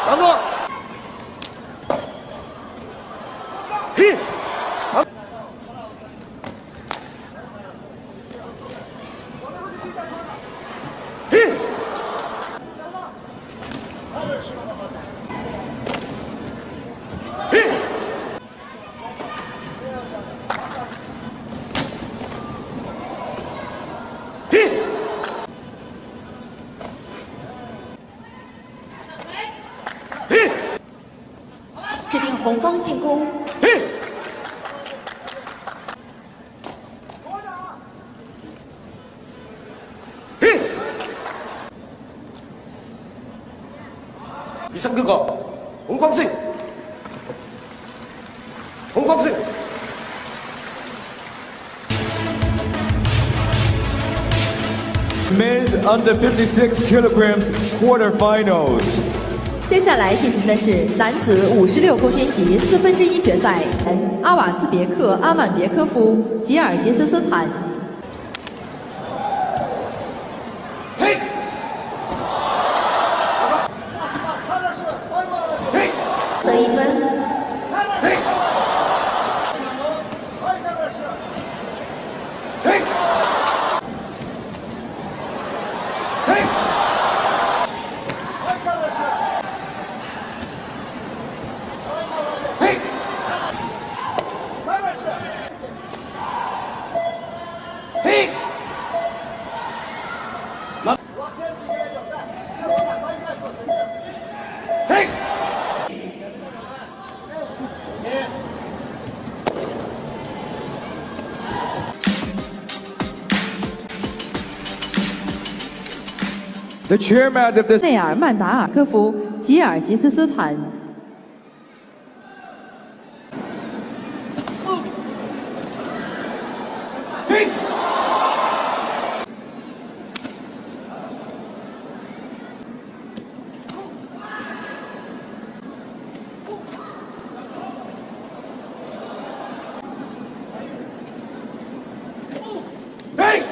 打住！嘿，嘿，嘿，嘿。 制定红方进攻。嘿，嘿，23个，红方胜，红方胜。 Men's under 56 kilograms quarterfinals. 接下来进行的是男子56公斤级1/4决赛，阿瓦兹别克阿曼别科夫，吉尔吉斯斯坦。嘿，嘿，得1分。嘿，嘿，嘿。 嘿，嘿， The chairman of this. 内尔曼达尔科夫，吉尔吉斯斯坦。嘿。 嘿，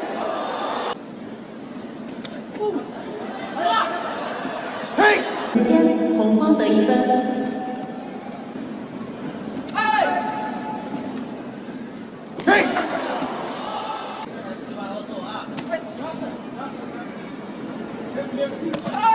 嘿，先红方得1分。嘿，哎